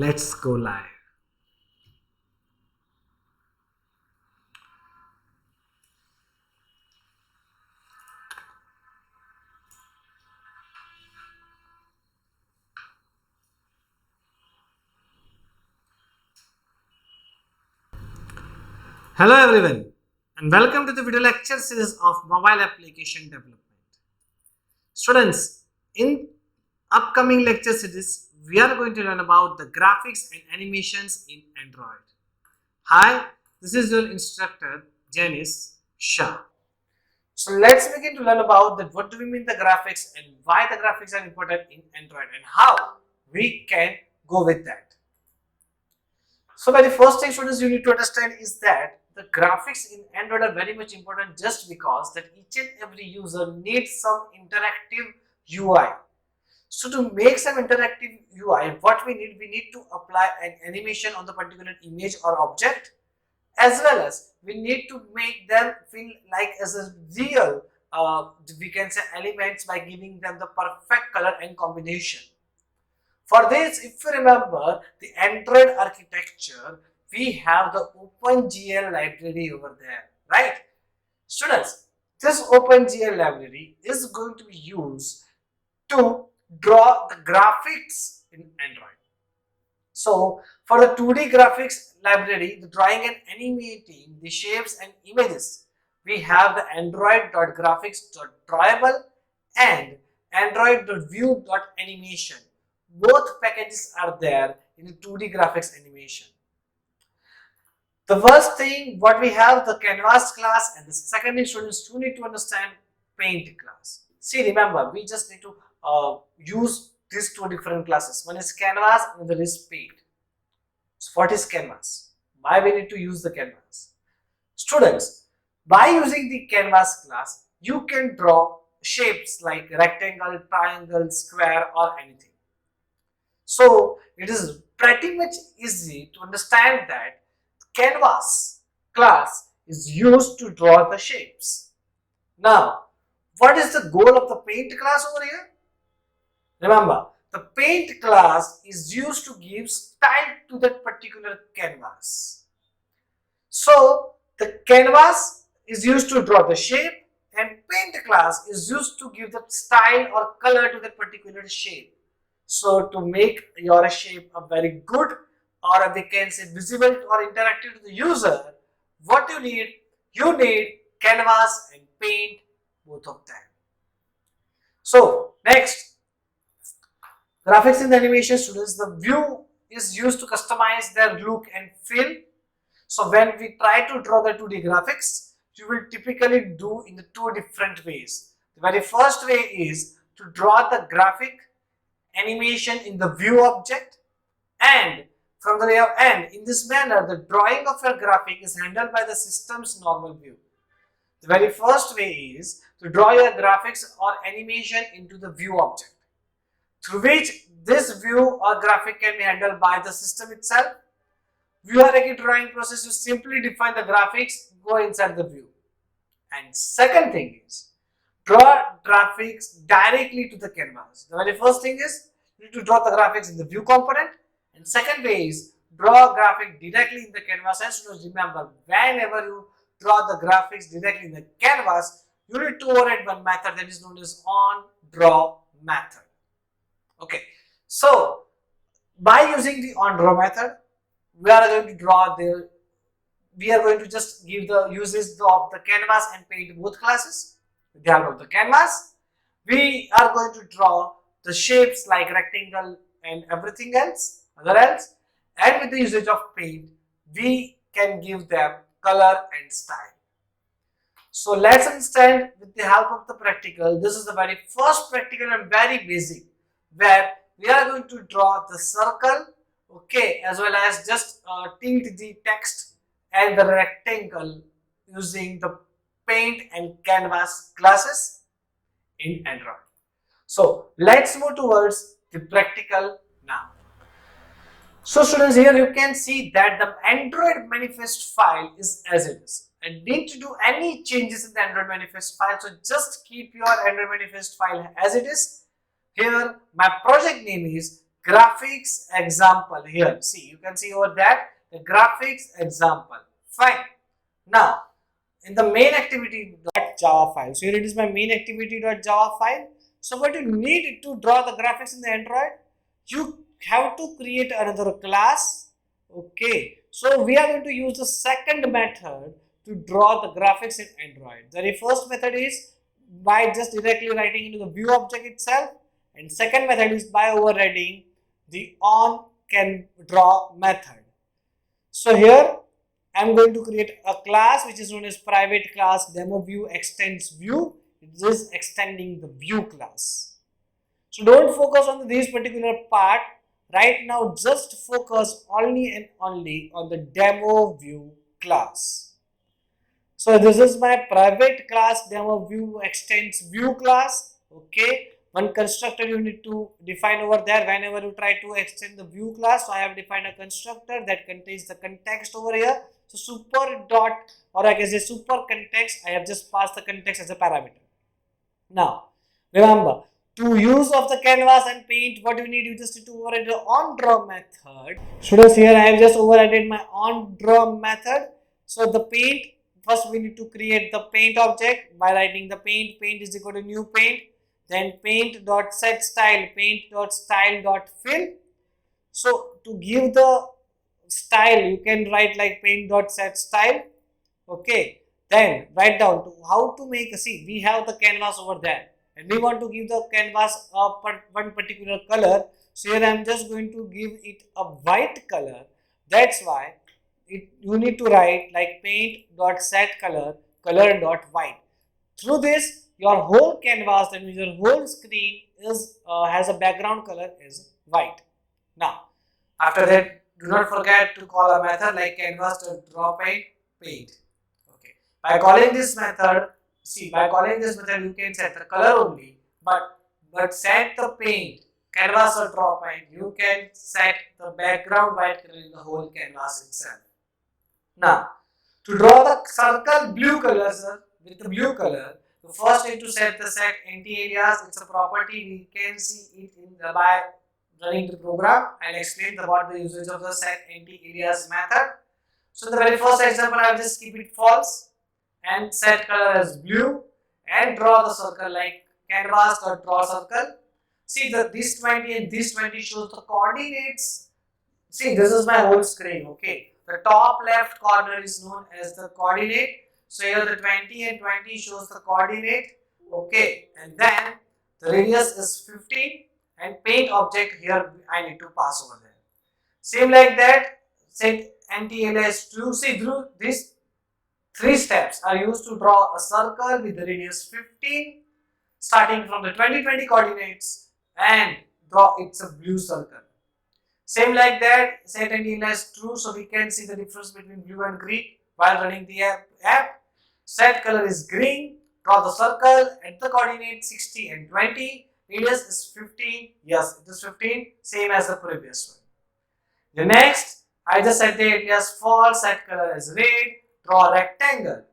Let's go live. Hello everyone and welcome to the video lecture series of mobile application development. Students, in upcoming lecture series, we are going to learn about the graphics and animations in Android. Hi, this is your instructor Janice Shah. So let's begin to learn about that. What do we mean the graphics and why the graphics are important in Android and how we can go with that. So very first thing students you need to understand is that the graphics in Android are very much important just because that each and every user needs some interactive UI. So to make some interactive UI, what we need to apply an animation on the particular image or object, as well as we need to make them feel like as a real, we can say elements by giving them the perfect color and combination. For this, if you remember the Android architecture, we have the OpenGL library over there, right? Students, this OpenGL library is going to be used to draw the graphics in Android. So, for the 2D graphics library, the drawing and animating the shapes and images, we have the android.graphics.drawable and android.view.animation. Both packages are there in the 2D graphics animation. The first thing what we have the canvas class, and the second thing students you need to understand paint class. See, remember we just need to use these two different classes. One is canvas and another is paint. So what is canvas? Why we need to use the canvas? Students, by using the canvas class, you can draw shapes like rectangle, triangle, square or anything. So it is pretty much easy to understand that canvas class is used to draw the shapes. Now, what is the goal of the paint class over here? Remember, the paint class is used to give style to that particular canvas. So, the canvas is used to draw the shape and paint class is used to give the style or color to that particular shape. So, to make your shape a very good, or we can say visible or interactive to the user, what you need? You need canvas and paint, both of them. So, next, graphics in the animation students, the view is used to customize their look and feel. So when we try to draw the 2D graphics, you will typically do in the two different ways. The very first way is to draw the graphic animation in the view object, and from the layer end, in this manner, the drawing of your graphic is handled by the system's normal view. The very first way is to draw your graphics or animation into the view object, through which this view or graphic can be handled by the system itself. View hierarchy drawing process, you simply define the graphics, go inside the view. And second thing is, draw graphics directly to the canvas. The very first thing is, you need to draw the graphics in the view component. And second way is, draw graphic directly in the canvas. And students, remember, whenever you draw the graphics directly in the canvas, you need to override one method that is known as on draw method. Okay, so by using the on draw method, we are going to just give the uses of the canvas and paint both classes. With the help of the canvas, we are going to draw the shapes like rectangle and everything else, and with the usage of paint, we can give them color and style. So let's understand with the help of the practical. This is the very first practical and very basic, where we are going to draw the circle, okay, as well as just tilt the text and the rectangle using the paint and canvas classes in Android. So let's move towards the practical now. So students, here you can see that the Android manifest file is as it is. I need to do any changes in the Android manifest file, so just keep your Android manifest file as it is. Here my project name is graphics example here. See, you can see over that the graphics example. Fine. Now, in the main activity.java file. So here it is my main activity.java file. So what you need to draw the graphics in the Android, you have to create another class. Okay. So we are going to use the second method to draw the graphics in Android. The very first method is by just directly writing into the view object itself, and second method is by overriding the on can draw method. So here I am going to create a class which is known as private class demo view extends view. It is extending the view class. So don't focus on this particular part right now. Just focus only and only on the demo view class. So this is my private class demo view extends view class. Okay. One constructor you need to define over there whenever you try to extend the view class. So I have defined a constructor that contains the context over here. So super dot, or I can say super context, I have just passed the context as a parameter. Now remember, to use of the canvas and paint, what you need, you just need to override the on draw method. Students, here I have just overridden my on draw method. So the paint, first we need to create the paint object by writing the paint is equal to new paint. Then paint dot set style, paint dot style dot fill. So to give the style, you can write like paint dot set style. Okay. Then write down to how to make. See, we have the canvas over there, and we want to give the canvas one particular color. So here I am just going to give it a white color. That's why you need to write like paint dot set color dot white. Through this, your whole canvas, that means your whole screen is has a background color is white. Now, after that, do not forget to call a method like canvas.drawPaint paint. Okay. By calling this method, you can set the color only, but set the paint canvas.drawPaint. You can set the background white color in the whole canvas itself. Now, to draw the circle blue color, sir, with the blue color, you first need to set the set anti-alias. It's a property, we can see it in the by running the program. I'll explain about the usage of the set anti-alias method. So the very first example, I'll just keep it false and set color as blue and draw the circle like canvas.draw circle. See this 20 and this 20 shows the coordinates. See, this is my whole screen. Okay, the top left corner is known as the coordinate. So here the 20 and 20 shows the coordinate. Okay, and then the radius is 15 and paint object here I need to pass over there. Same like that, set anti-alias true. See, through these three steps are used to draw a circle with the radius 15 starting from the 2020 coordinates and draw it's a blue circle. Same like that, set anti-alias true, so we can see the difference between blue and green while running the app. Set color is green, draw the circle at the coordinate 60 and 20, radius is 15, yes it is 15, same as the previous one. The next, I just set the alias false, set color as red, draw a rectangle.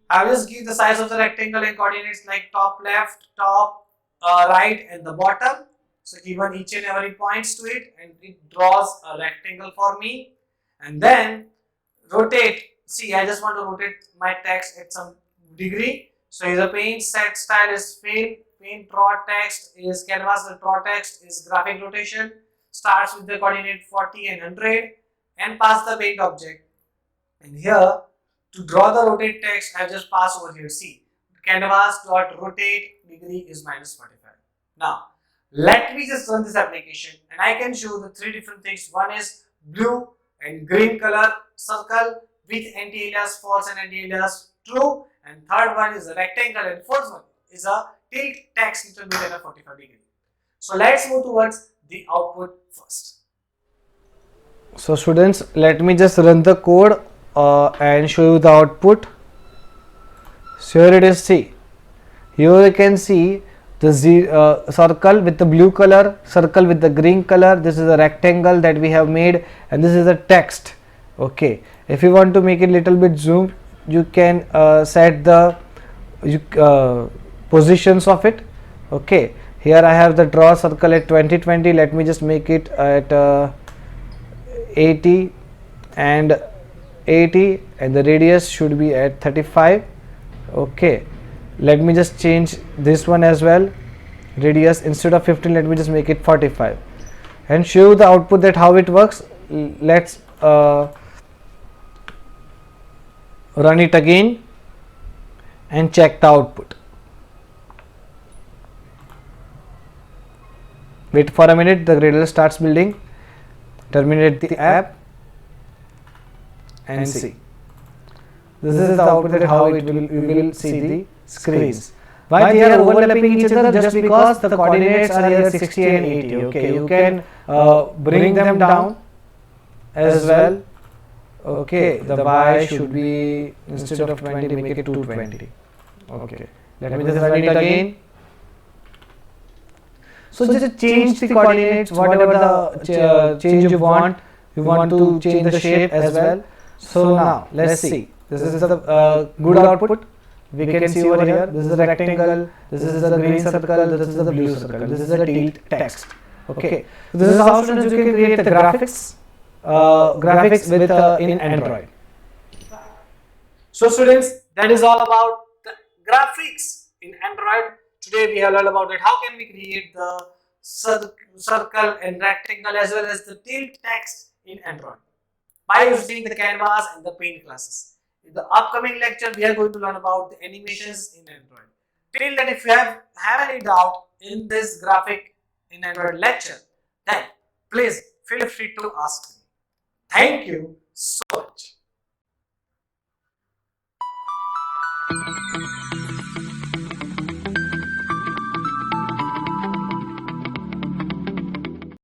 I will just give the size of the rectangle in coordinates like top left, top right and the bottom. So given each and every points to it and it draws a rectangle for me. And then rotate. See, I just want to rotate my text at some degree. So here the paint set style is fill, paint draw text is canvas, the draw text is graphic rotation, starts with the coordinate 40 and 100 and pass the paint object. And here to draw the rotate text, I just pass over here. See, canvas dot rotate degree is minus 45. Now, let me just run this application and I can show the three different things. One is blue and green color circle with anti-alias false and anti-alias true, and third one is a rectangle, and fourth one is a tilt text little bit at a 45 degree. So let's move towards the output first. So students, let me just run the code and show you the output. So here it is. See, here you can see the circle with the blue color, circle with the green color. This is a rectangle that we have made, and this is a text. Okay, if you want to make it little bit zoom, you can set the positions of it. Okay, Here I have the draw circle at 2020. Let me just make it at 80 and 80, and the radius should be at 35. Okay, let me just change this one as well. Radius, instead of 15, let me just make it 45 and show you the output, that how it works. Let's run it again and check the output. Wait for a minute, the Gradle starts building. Terminate the app and see. This is the output, that how it will, we will see the screens. Why they are overlapping each other? Just because the coordinates are here 60 and 80. Okay, you can bring them down as well. Okay, the y should be, instead of 20, make it 220. Okay, let me just run it again. So just change the coordinates, whatever the change you want. You want to change the shape as well. So now let's see. This is the good output. We can see over here. This is a rectangle. This is the green circle. This is the blue circle. This is the tilt text. Okay. So this is how students you can create the graphics. Graphics with in Android. So students, that is all about the graphics in Android. Today we have learned about it. How can we create the circle and rectangle as well as the tilt text in Android by using the Canvas and the Paint classes. In the upcoming lecture, we are going to learn about the animations in Android. Till then, if you have any doubt in this graphic in Android lecture, then please feel free to ask me. Thank you so much.